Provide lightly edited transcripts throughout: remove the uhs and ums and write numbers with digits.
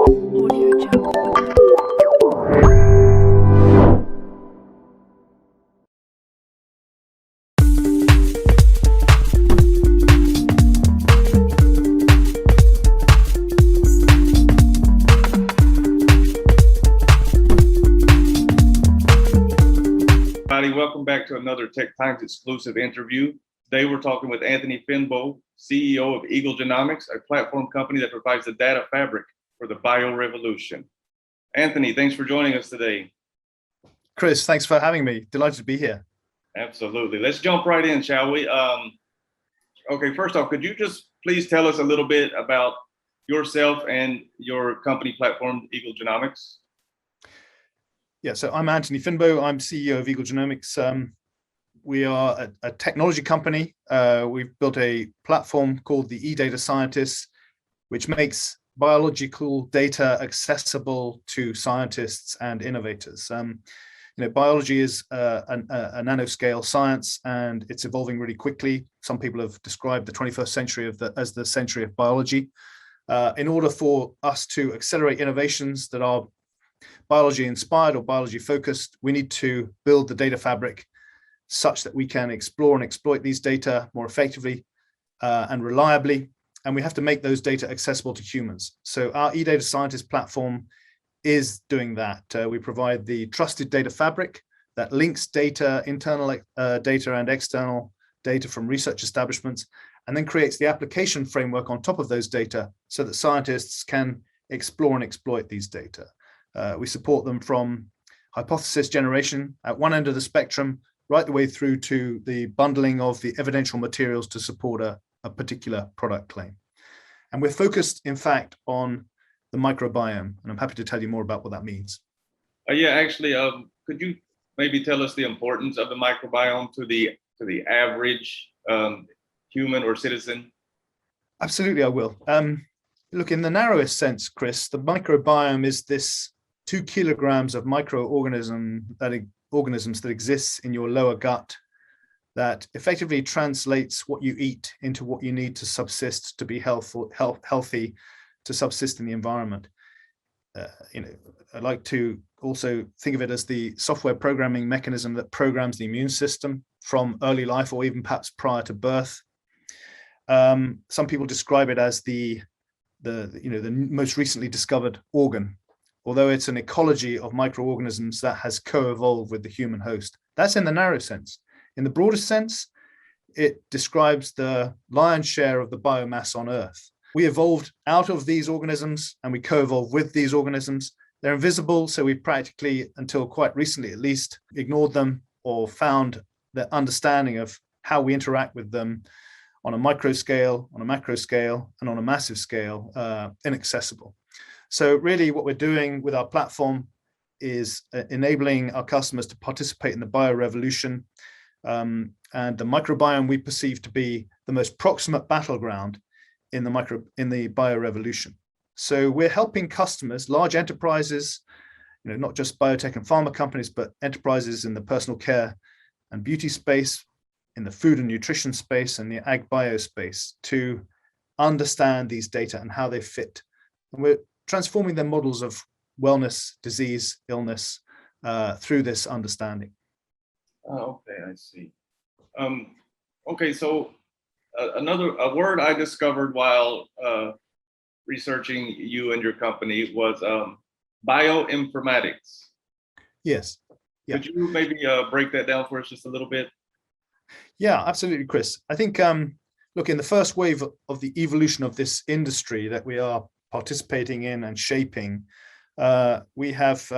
Welcome back to another Tech Times exclusive interview. Today we're talking with Anthony Finbow, CEO of Eagle Genomics, a platform company that provides the data fabric for the bio revolution. Anthony, thanks for joining us today. Chris, thanks for having me. Delighted to be here. Absolutely. Let's jump right in, shall we? Okay, first off, could you just please tell us a little bit about yourself and your company platform, Eagle Genomics? Yeah, so I'm Anthony Finbow. I'm CEO of Eagle Genomics. We are a technology company. We've built a platform called the eData Scientist, which makes biological data accessible to scientists and innovators. Biology is a nanoscale science, and it's evolving really quickly. Some people have described the 21st century as the century of biology. In order for us to accelerate innovations that are biology inspired or biology focused, we need to build the data fabric such that we can explore and exploit these data more effectively and reliably. And we have to make those data accessible to humans. So our eData Scientist platform is doing that. We provide the trusted data fabric that links data, internal data and external data from research establishments, and then creates the application framework on top of those data so that scientists can explore and exploit these data. We support them from hypothesis generation at one end of the spectrum, right the way through to the bundling of the evidential materials to support a particular product claim. And we're focused, in fact, on the microbiome, and I'm happy to tell you more about what that means. Yeah, actually, could you maybe tell us the importance of the microbiome to the average human or citizen? Absolutely, I will. Look, in the narrowest sense, Chris, the microbiome is this 2 kilograms of microorganisms that exists in your lower gut that effectively translates what you eat into what you need to subsist, to be healthy, to subsist in the environment. I like to also think of it as the software programming mechanism that programs the immune system from early life or even perhaps prior to birth. Some people describe it as the most recently discovered organ, although it's an ecology of microorganisms that has co-evolved with the human host. That's in the narrow sense. In the broadest sense, it describes the lion's share of the biomass on Earth. We evolved out of these organisms and we co-evolved with these organisms. They're invisible, so we practically, until quite recently at least, ignored them or found the understanding of how we interact with them on a micro scale, on a macro scale, and on a massive scale, inaccessible. So really what we're doing with our platform is enabling our customers to participate in the bio revolution. And the microbiome we perceive to be the most proximate battleground in the bio revolution. So we're helping customers, large enterprises, not just biotech and pharma companies, but enterprises in the personal care and beauty space, in the food and nutrition space, and the ag bio space, to understand these data and how they fit. And we're transforming their models of wellness, disease, illness through this understanding. Oh, okay, I see. Okay, so a word I discovered while researching you and your company was bioinformatics. Yes. Yeah. Could you maybe break that down for us just a little bit? Yeah, absolutely, Chris. I think, look, in the first wave of the evolution of this industry that we are participating in and shaping, we have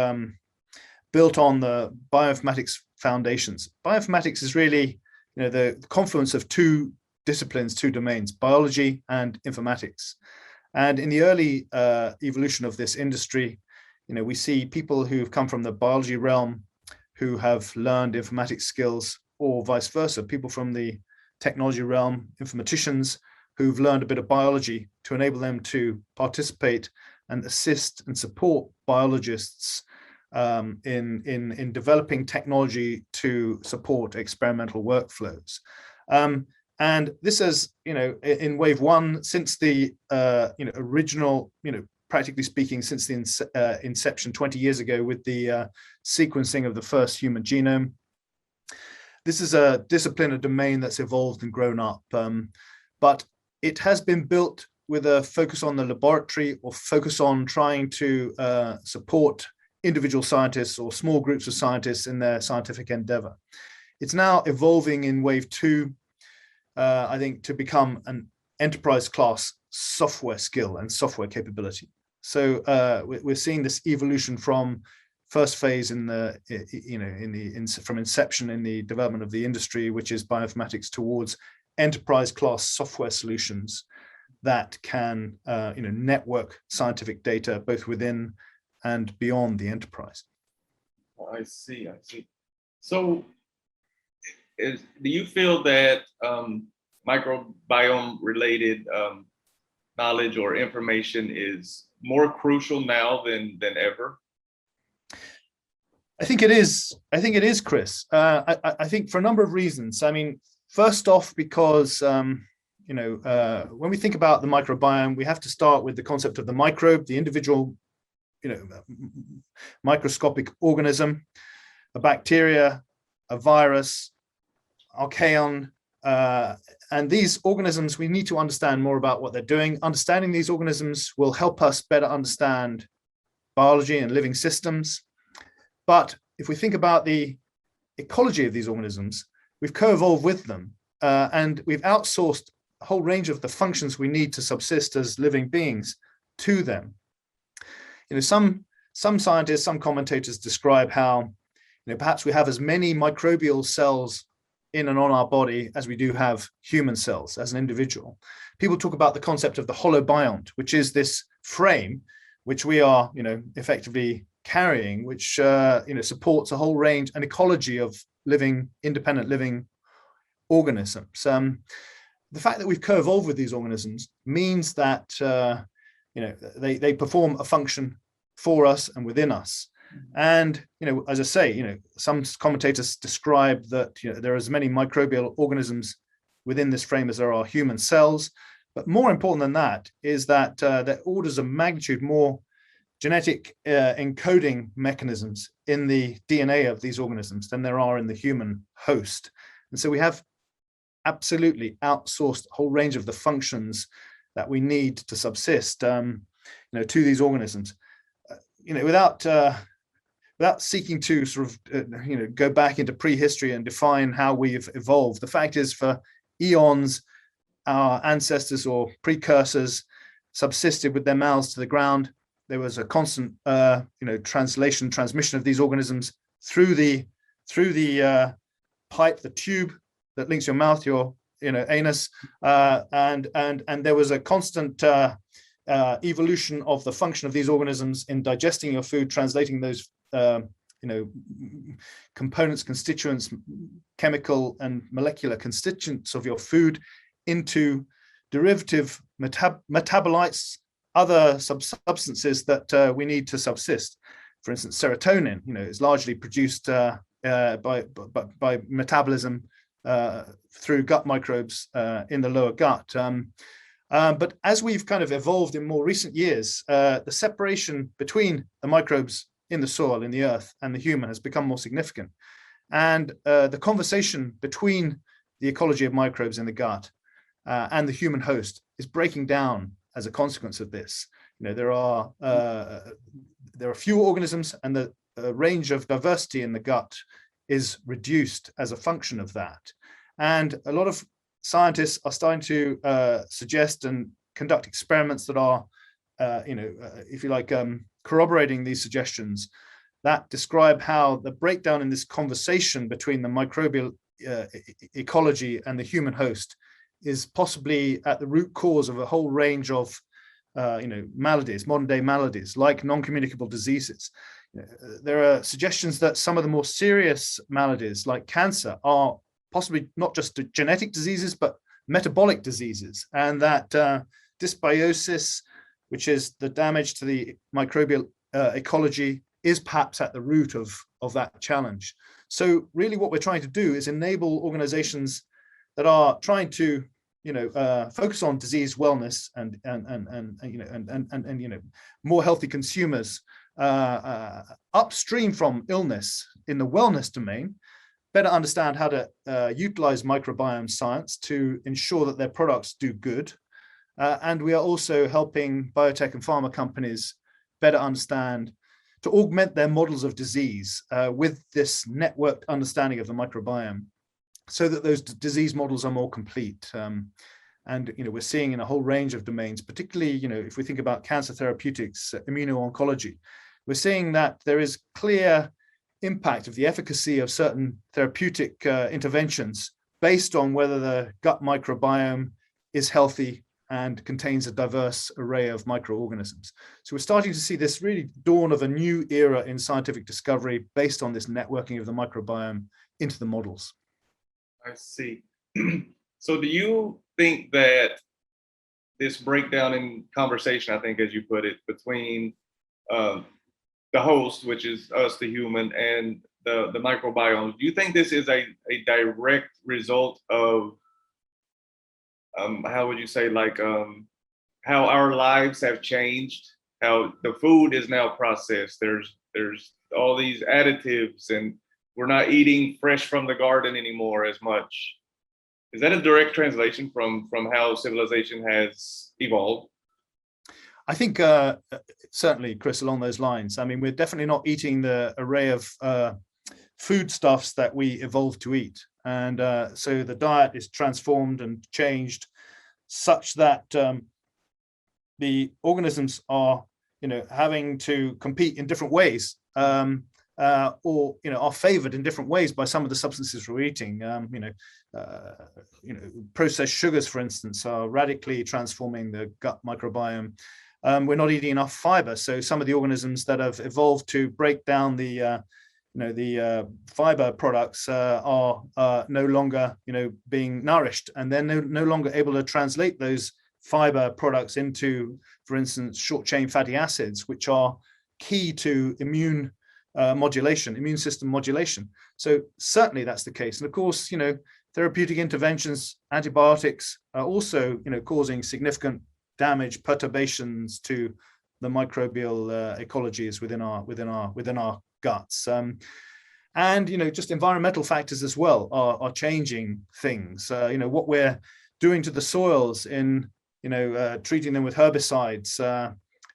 built on the bioinformatics foundations. Bioinformatics is really, the confluence of two disciplines, two domains, biology and informatics. And in the early evolution of this industry, we see people who've come from the biology realm who have learned informatics skills, or vice versa, people from the technology realm, informaticians who've learned a bit of biology to enable them to participate and assist and support biologists in developing technology to support experimental workflows. And this has, in wave one, since the original, practically speaking, since the inception 20 years ago with the sequencing of the first human genome. This is a discipline, a domain that's evolved and grown up, but it has been built with a focus on the laboratory or focus on trying to support individual scientists or small groups of scientists in their scientific endeavor. It's now evolving in wave 2, I think, to become an enterprise class software skill and software capability. So we're seeing this evolution from first phase in the, from inception in the development of the industry, which is bioinformatics, towards enterprise class software solutions that can, network scientific data both within and beyond the enterprise. I see. So, do you feel that microbiome-related knowledge or information is more crucial now than ever? I think it is. Chris. I think for a number of reasons. I mean, first off, because when we think about the microbiome, we have to start with the concept of the microbe, the individual, microscopic organism, a bacteria, a virus, archaeon, and these organisms, we need to understand more about what they're doing. Understanding these organisms will help us better understand biology and living systems. But if we think about the ecology of these organisms, we've co-evolved with them, and we've outsourced a whole range of the functions we need to subsist as living beings to them. Some scientists, some commentators describe how, perhaps we have as many microbial cells in and on our body as we do have human cells as an individual. People talk about the concept of the Holobiont, which is this frame which we are, effectively carrying, which supports a whole range, an ecology of independent living organisms. The fact that we've co-evolved with these organisms means that they perform a function for us and within us. And as I say, some commentators describe that there are as many microbial organisms within this frame as there are human cells. But more important than that is that there are orders of magnitude more genetic encoding mechanisms in the DNA of these organisms than there are in the human host. And so we have absolutely outsourced a whole range of the functions that we need to subsist, to these organisms. Without seeking to sort of, go back into prehistory and define how we've evolved, the fact is, for eons, our ancestors or precursors subsisted with their mouths to the ground. There was a constant, transmission of these organisms through the pipe, the tube that links your mouth to your, anus, and there was a constant evolution of the function of these organisms in digesting your food, translating those, components, constituents, chemical and molecular constituents of your food into derivative metabolites, other substances that we need to subsist. For instance, serotonin, is largely produced by metabolism through gut microbes in the lower gut. But as we've kind of evolved in more recent years, the separation between the microbes in the soil, in the earth, and the human has become more significant. And the conversation between the ecology of microbes in the gut and the human host is breaking down as a consequence of this. There are fewer organisms, and the range of diversity in the gut is reduced as a function of that. And a lot of scientists are starting to suggest and conduct experiments that are, if you like, corroborating these suggestions that describe how the breakdown in this conversation between the microbial ecology and the human host is possibly at the root cause of a whole range of, maladies, modern day maladies, like non-communicable diseases. There are suggestions that some of the more serious maladies, like cancer, are possibly not just genetic diseases, but metabolic diseases, and that dysbiosis, which is the damage to the microbial ecology, is perhaps at the root of that challenge. So really what we're trying to do is enable organizations that are trying to, focus on disease wellness and more healthy consumers upstream from illness in the wellness domain, better understand how to utilize microbiome science to ensure that their products do good. And we are also helping biotech and pharma companies better understand, to augment their models of disease with this networked understanding of the microbiome, so that those disease models are more complete. And we're seeing in a whole range of domains, particularly if we think about cancer therapeutics, immuno-oncology, we're seeing that there is clear impact of the efficacy of certain therapeutic interventions based on whether the gut microbiome is healthy and contains a diverse array of microorganisms. So we're starting to see this really dawn of a new era in scientific discovery based on this networking of the microbiome into the models. I see. So do you think that this breakdown in conversation, I think, as you put it, between the host, which is us, the human, and the microbiome, do you think this is a direct result of, how would you say, like how our lives have changed, how the food is now processed, there's all these additives, and we're not eating fresh from the garden anymore as much? Is that a direct translation from how civilization has evolved? I think certainly, Chris, along those lines. I mean, we're definitely not eating the array of foodstuffs that we evolved to eat. And so the diet is transformed and changed such that the organisms are, having to compete in different ways, or are favored in different ways by some of the substances we're eating. Processed sugars, for instance, are radically transforming the gut microbiome. We're not eating enough fiber, so some of the organisms that have evolved to break down the fiber products are no longer being nourished, and they're no longer able to translate those fiber products into, for instance, short chain fatty acids, which are key to immune system modulation. So certainly that's the case. And of course, therapeutic interventions, antibiotics are also causing significant damage, perturbations to the microbial ecologies within our guts. And just environmental factors as well are changing things. What we're doing to the soils in treating them with herbicides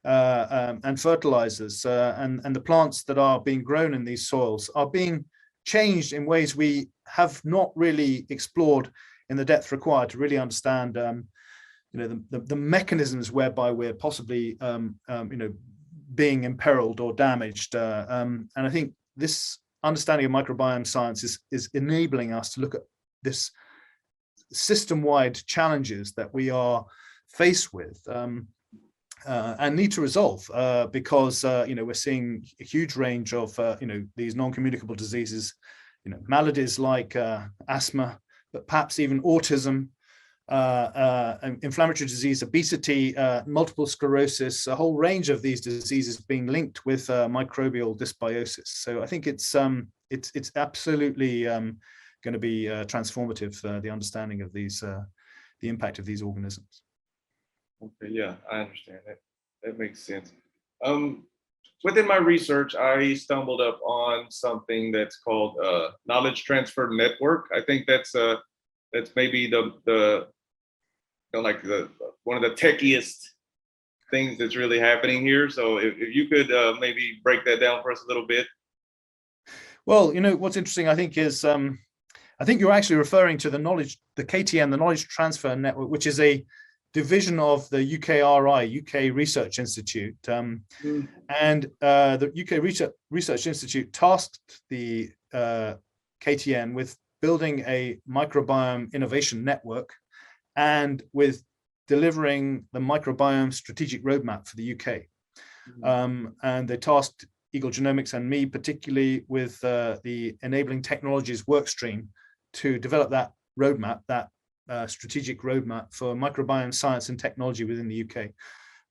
and fertilizers, and the plants that are being grown in these soils are being changed in ways we have not really explored in the depth required to really understand the mechanisms whereby we're possibly being imperiled or damaged. And I think this understanding of microbiome science is enabling us to look at this system-wide challenges that we are faced with and need to resolve, because we're seeing a huge range of these non-communicable diseases, maladies like asthma, but perhaps even autism, inflammatory disease, obesity, multiple sclerosis, a whole range of these diseases being linked with microbial dysbiosis. So I think it's absolutely going to be transformative, the understanding of these, the impact of these organisms. Okay, yeah, I understand that. That makes sense. Within my research, I stumbled up on something that's called knowledge transfer network. I think that's maybe the one of the techiest things that's really happening here. So if you could maybe break that down for us a little bit. Well, what's interesting, I think, is I think you're actually referring to the KTN, the Knowledge Transfer Network, which is a division of the UKRI, UK Research Institute. And the UK Research Institute tasked the KTN with building a microbiome innovation network and with delivering the microbiome strategic roadmap for the UK. And they tasked Eagle Genomics and me particularly with the enabling technologies workstream to develop that roadmap, that strategic roadmap for microbiome science and technology within the UK.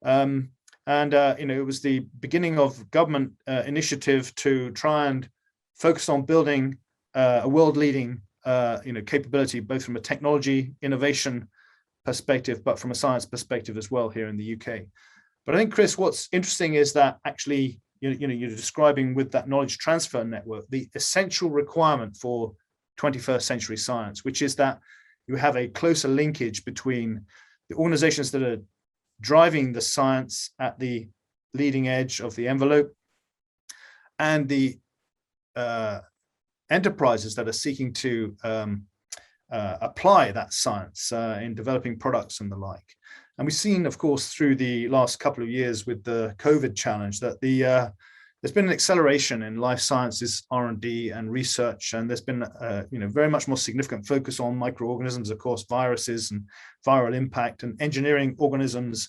It was the beginning of government initiative to try and focus on building a world-leading capability, both from a technology innovation perspective, but from a science perspective as well here in the UK. But I think, Chris, what's interesting is that actually, you're describing with that knowledge transfer network, the essential requirement for 21st century science, which is that you have a closer linkage between the organizations that are driving the science at the leading edge of the envelope and the enterprises that are seeking to apply that science in developing products and the like. And we've seen, of course, through the last couple of years with the COVID challenge that there's been an acceleration in life sciences R&D and research, and there's been very much more significant focus on microorganisms, of course, viruses and viral impact, and engineering organisms,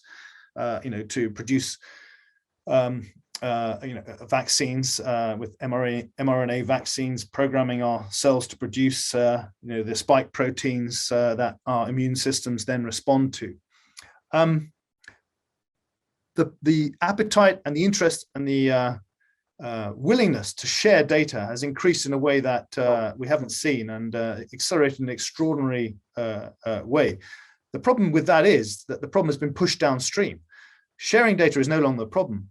to produce vaccines with mRNA vaccines, programming our cells to produce the spike proteins that our immune systems then respond to. The appetite and the interest and the willingness to share data has increased in a way that we haven't seen, and accelerated in an extraordinary way. The problem with that is that the problem has been pushed downstream. Sharing data is no longer the problem.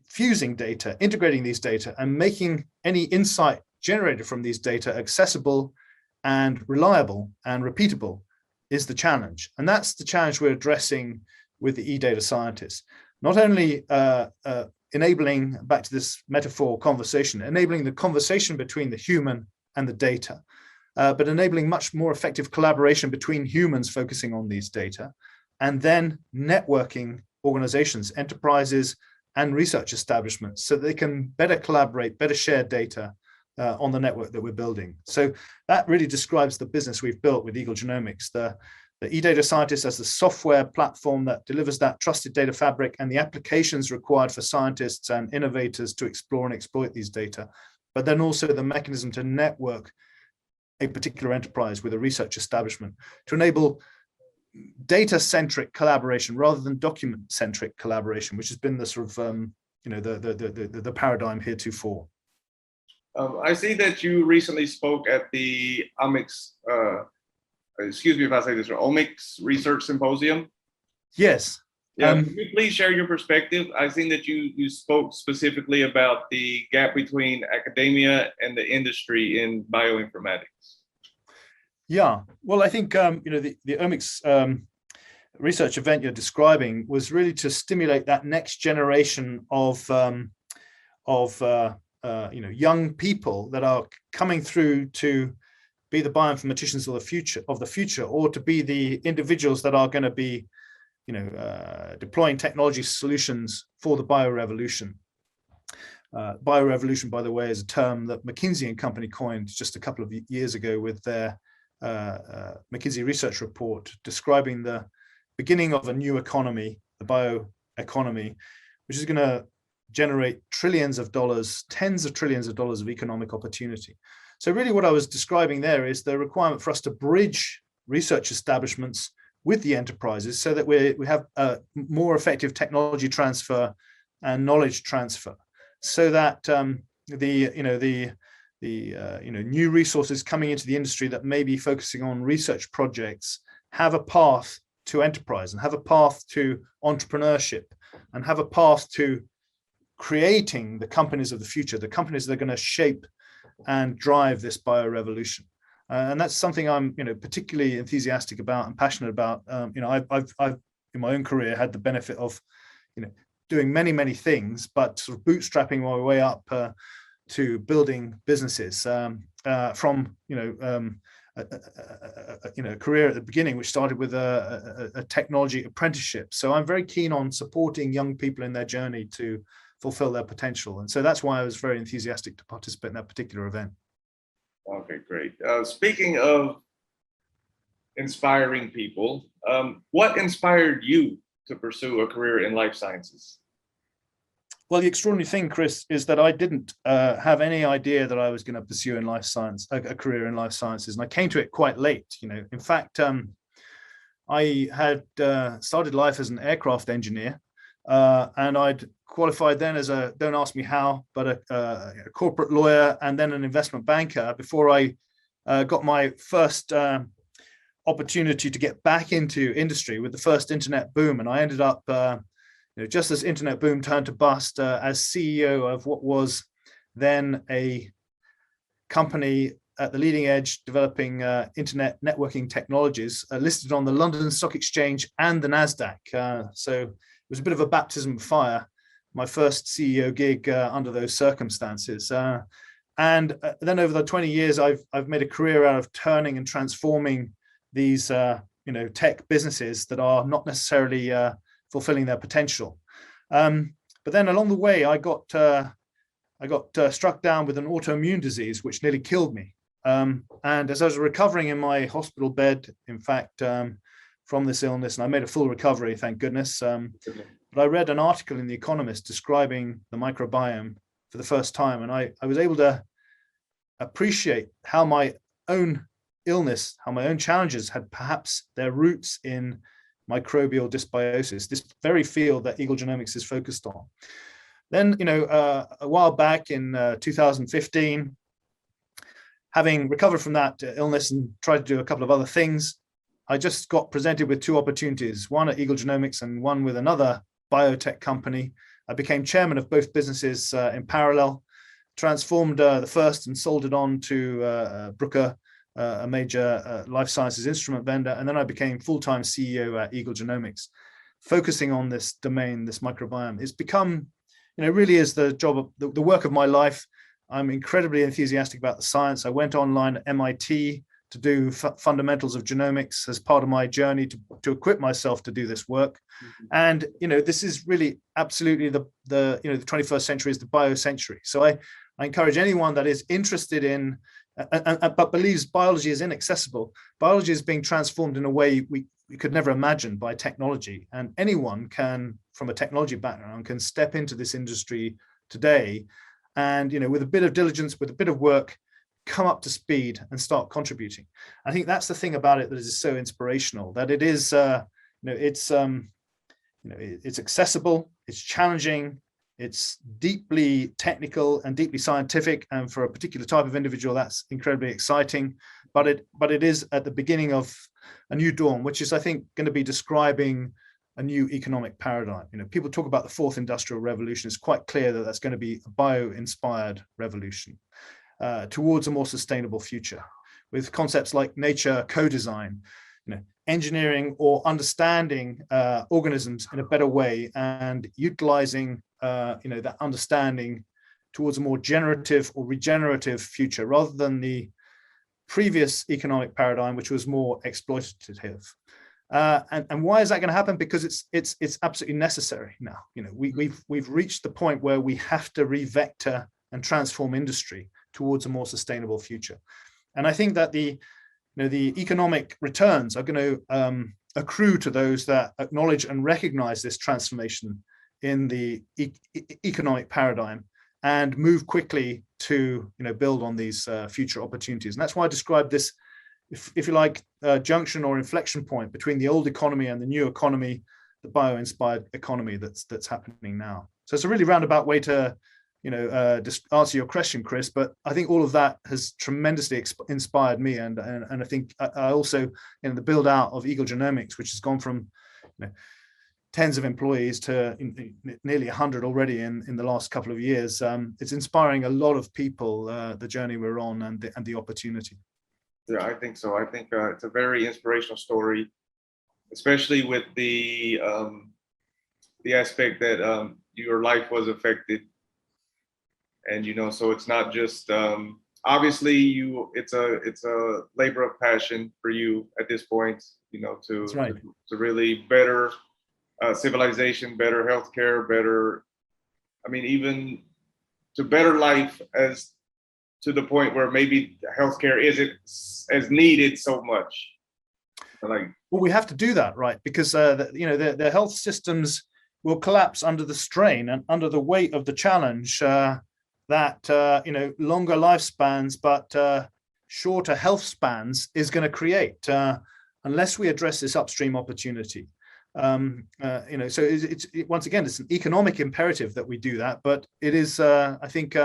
Fusing data, integrating these data, and making any insight generated from these data accessible and reliable and repeatable is the challenge. And that's the challenge we're addressing with the e-data scientists. Not only enabling, back to this metaphor conversation, enabling the conversation between the human and the data, but enabling much more effective collaboration between humans focusing on these data, and then networking organizations, enterprises, and research establishments so they can better collaborate, better share data on the network that we're building. So that really describes the business we've built with Eagle Genomics. The e-data scientist as the software platform that delivers that trusted data fabric and the applications required for scientists and innovators to explore and exploit these data, but then also the mechanism to network a particular enterprise with a research establishment to enable data-centric collaboration rather than document-centric collaboration, which has been the sort of the paradigm heretofore. I see that you recently spoke at the Omics, excuse me if I say this wrong, Omics Research Symposium. Yes. Yeah, can you please share your perspective? I've seen that you spoke specifically about the gap between academia and the industry in bioinformatics. Yeah, well, I think the Omics research event you're describing was really to stimulate that next generation of young people that are coming through to be the bioinformaticians of the future, or to be the individuals that are going to be, deploying technology solutions for the biorevolution. Biorevolution, by the way, is a term that McKinsey and Company coined just a couple of years ago with their McKinsey research report describing the beginning of a new economy, the bioeconomy, which is going to generate trillions of dollars, tens of trillions of dollars of economic opportunity. So really what I was describing there is the requirement for us to bridge research establishments with the enterprises so that we have a more effective technology transfer and knowledge transfer, so that new resources coming into the industry that may be focusing on research projects have a path to enterprise and have a path to entrepreneurship and have a path to creating the companies of the future, the companies that are going to shape and drive this biorevolution. And that's something I'm, particularly enthusiastic about and passionate about. I've in my own career had the benefit of, doing many, many things, but sort of bootstrapping my way up to building businesses from, a career at the beginning, which started with a technology apprenticeship. So I'm very keen on supporting young people in their journey to fulfill their potential. And so that's why I was very enthusiastic to participate in that particular event. Okay, great. Speaking of inspiring people, what inspired you to pursue a career in life sciences? Well, the extraordinary thing, Chris, is that I didn't have any idea that I was going to pursue in life science, a career in life sciences. And I came to it quite late. In fact, I had started life as an aircraft engineer, and I'd qualified then as don't ask me how, but a corporate lawyer and then an investment banker before I got my first opportunity to get back into industry with the first internet boom, and I ended up, just as internet boom turned to bust, as CEO of what was then a company at the leading edge developing internet networking technologies, listed on the London Stock Exchange and the NASDAQ. So it was a bit of a baptism of fire, my first CEO gig under those circumstances. And then over the 20 years, I've made a career out of turning and transforming these tech businesses that are not necessarily fulfilling their potential. But then along the way, I got struck down with an autoimmune disease which nearly killed me. And as I was recovering in my hospital bed, in fact, from this illness, and I made a full recovery, thank goodness. But I read an article in The Economist describing the microbiome for the first time, and I was able to appreciate how my own illness, how my own challenges had perhaps their roots in microbial dysbiosis, this very field that Eagle Genomics is focused on. Then, a while back in 2015, having recovered from that illness and tried to do a couple of other things, I just got presented with two opportunities, one at Eagle Genomics and one with another biotech company. I became chairman of both businesses in parallel, transformed the first and sold it on to Bruker, a major life sciences instrument vendor. And then I became full-time CEO at Eagle Genomics, focusing on this domain, this microbiome. It's become, really is the job of the work of my life. I'm incredibly enthusiastic about the science. I went online at MIT to do fundamentals of genomics as part of my journey to equip myself to do this work. And, this is really absolutely the 21st century is the biocentury. So I encourage anyone that is interested in, but believes biology is inaccessible. Biology is being transformed in a way we could never imagine by technology. And anyone can, from a technology background, can step into this industry today and, with a bit of diligence, with a bit of work, come up to speed and start contributing. I think that's the thing about it that is so inspirational, that it is, it's accessible, it's challenging, it's deeply technical and deeply scientific, and for a particular type of individual, that's incredibly exciting. But it is at the beginning of a new dawn, which is, I think, going to be describing a new economic paradigm. People talk about the fourth industrial revolution. It's quite clear that that's going to be a bio-inspired revolution towards a more sustainable future, with concepts like nature co-design, engineering or understanding organisms in a better way, and utilizing that understanding towards a more generative or regenerative future, rather than the previous economic paradigm, which was more exploitative. And why is that going to happen? Because it's absolutely necessary now. We've reached the point where we have to revector and transform industry towards a more sustainable future. And I think that the economic returns are going to accrue to those that acknowledge and recognize this transformation in the economic paradigm and move quickly to build on these future opportunities. And that's why I describe this, if you like, junction or inflection point between the old economy and the new economy, the bio-inspired economy that's happening now. So it's a really roundabout way to just answer your question, Chris, but I think all of that has tremendously inspired me, and I think I also, the build out of Eagle Genomics, which has gone from tens of employees to nearly 100 already in the last couple of years. It's inspiring a lot of people, the journey we're on and the opportunity. Yeah, I think so. I think it's a very inspirational story, especially with the aspect that your life was affected. And, so it's not just, obviously it's a labor of passion for you at this point, to really better civilization, better healthcare, better, even to better life, as to the point where maybe healthcare isn't as needed so much. Well, we have to do that, right? Because the health systems will collapse under the strain and under the weight of the challenge that longer lifespans but shorter health spans is going to create unless we address this upstream opportunity. So it's once again, it's an economic imperative that we do that, but it is I think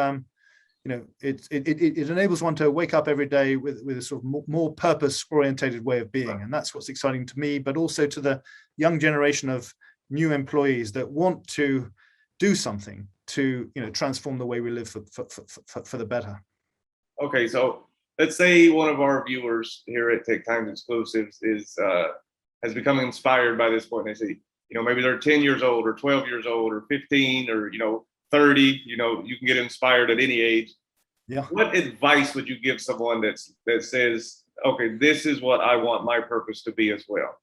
it enables one to wake up every day with a sort of more purpose-orientated way of being. And that's what's exciting to me, but also to the young generation of new employees that want to do something to transform the way we live for the better. Okay, so let's say one of our viewers here at Take Time Exclusives has become inspired by this point. They say, maybe they're 10 years old or 12 years old or 15 or 30. You can get inspired at any age. Yeah. What advice would you give someone that says, okay, this is what I want my purpose to be as well?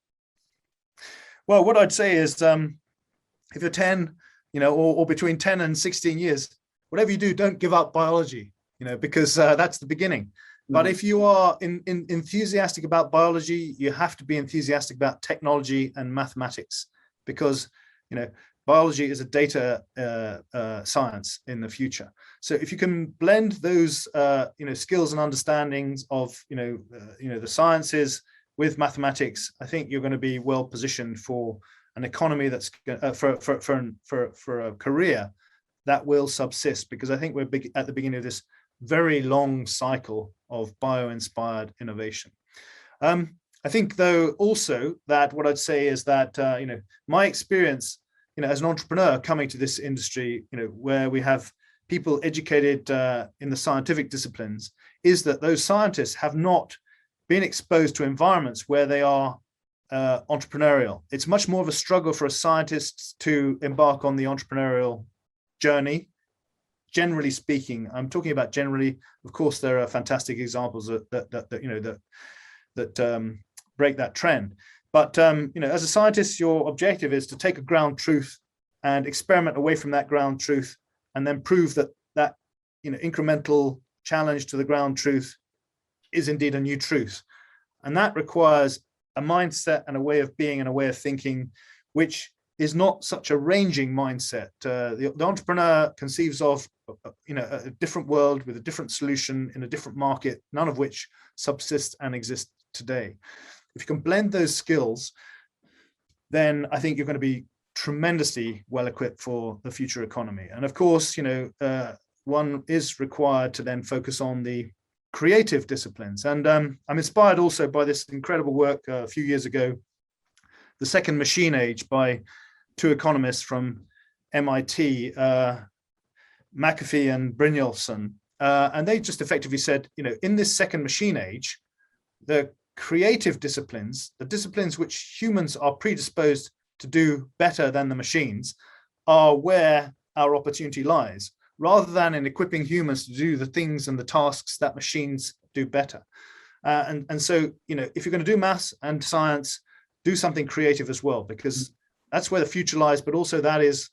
Well, what I'd say is, if you're 10, or between 10 and 16 years, whatever you do, don't give up biology, because that's the beginning. But if you are enthusiastic about biology, you have to be enthusiastic about technology and mathematics, because biology is a data science in the future. So if you can blend those skills and understandings of the sciences with mathematics, I think you're going to be well positioned for an economy that's for a career that will subsist, because I think we're at the beginning of this very long cycle of bio-inspired innovation. I think, though, also that what I'd say is that my experience, as an entrepreneur coming to this industry, where we have people educated in the scientific disciplines, is that those scientists have not been exposed to environments where they are entrepreneurial. It's much more of a struggle for a scientist to embark on the entrepreneurial journey. Generally speaking, I'm talking about generally. Of course, there are fantastic examples that break that trend. But as a scientist, your objective is to take a ground truth and experiment away from that ground truth, and then prove that incremental challenge to the ground truth is indeed a new truth. And that requires a mindset and a way of being and a way of thinking, which is not such a ranging mindset. The entrepreneur conceives of a different world with a different solution in a different market, none of which subsists and exists today. If you can blend those skills, then I think you're going to be tremendously well equipped for the future economy. And of course, one is required to then focus on the creative disciplines. And I'm inspired also by this incredible work a few years ago, The Second Machine Age, by two economists from MIT, McAfee and Brynjolfsson. And they just effectively said, in this second machine age, the creative disciplines, the disciplines which humans are predisposed to do better than the machines, are where our opportunity lies, rather than in equipping humans to do the things and the tasks that machines do better. And so, if you're going to do maths and science, do something creative as well, because that's where the future lies, but also that is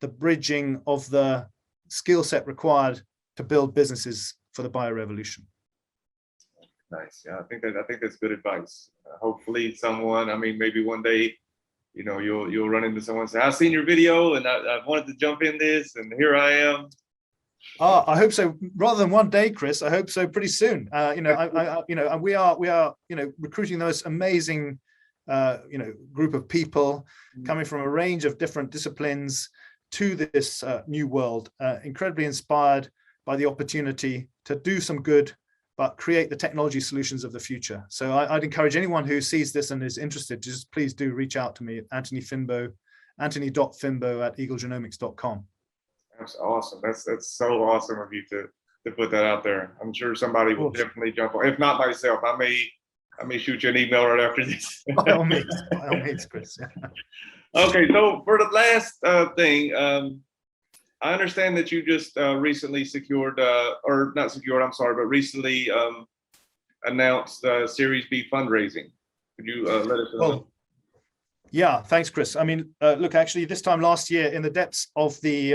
the bridging of the skill set required to build businesses for the bio-revolution. Nice. Yeah, I think that's good advice. Hopefully someone, maybe one day, you'll run into someone and say, I've seen your video and I wanted to jump in this, and here I am. I hope so. Rather than one day, Chris, I hope so pretty soon. We are recruiting those amazing, group of people coming from a range of different disciplines to this new world, incredibly inspired by the opportunity to do some good, but create the technology solutions of the future. So I'd encourage anyone who sees this and is interested, just please do reach out to me at Anthony Finbow, anthony.finbow@eaglegenomics.com. That's awesome. That's so awesome of you to put that out there. I'm sure somebody will definitely jump on. If not myself, I may shoot you an email right after this. By all means, Chris. Okay, so for the last thing, I understand that you just recently secured, or not secured, I'm sorry, but recently announced Series B fundraising. Could you let us know? Well, yeah, thanks, Chris. Look, actually, this time last year, in the depths of the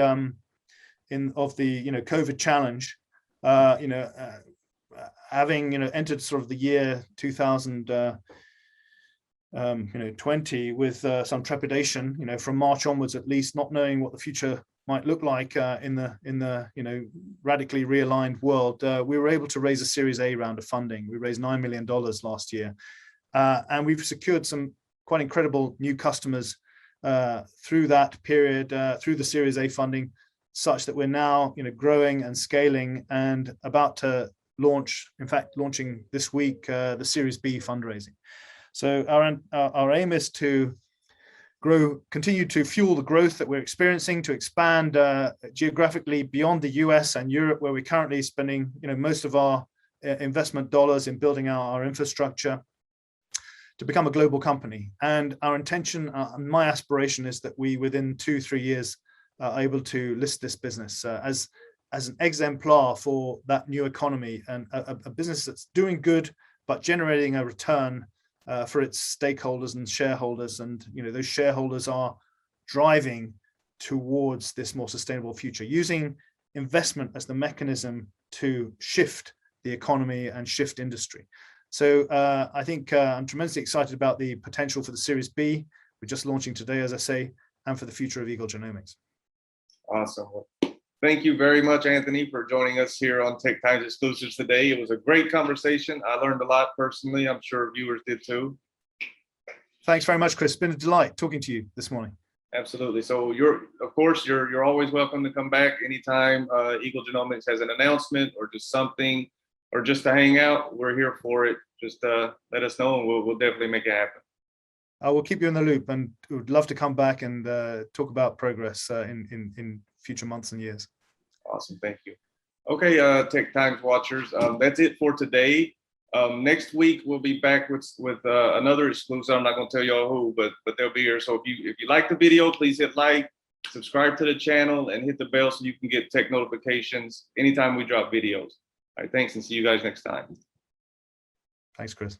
COVID challenge, having entered sort of the year 2020 with some trepidation, from March onwards at least, not knowing what the future might look like in the radically realigned world, we were able to raise a Series A round of funding. We raised $9 million last year, and we've secured some quite incredible new customers through that period, through the Series A funding. such that we're now, growing and scaling and about to launch, in fact, launching this week, the Series B fundraising. So our aim is to continue to fuel the growth that we're experiencing, to expand geographically beyond the US and Europe, where we're currently spending, most of our investment dollars in building our infrastructure, to become a global company. And our intention, my aspiration is that we, within 2-3 years, are able to list this business as an exemplar for that new economy, and a business that's doing good, but generating a return for its stakeholders and shareholders. And those shareholders are driving towards this more sustainable future, using investment as the mechanism to shift the economy and shift industry. So I think I'm tremendously excited about the potential for the Series B. We're just launching today, as I say, and for the future of Eagle Genomics. Awesome. Thank you very much, Anthony, for joining us here on Tech Times Exclusives today. It was a great conversation. I learned a lot personally. I'm sure viewers did too. Thanks very much, Chris. It's been a delight talking to you this morning. Absolutely. So of course, you're always welcome to come back anytime Eagle Genomics has an announcement or just something, or just to hang out. We're here for it. Just let us know, and we'll definitely make it happen. I will keep you in the loop, and would love to come back and talk about progress in future months and years. Awesome. Thank you. Okay, Tech Times watchers, that's it for today. Next week we'll be back with another exclusive. I'm not going to tell y'all who, but they'll be here. So if you like the video, please hit like, subscribe to the channel, and hit the bell so you can get tech notifications anytime we drop videos. All right, thanks, and see you guys next time. Thanks, Chris.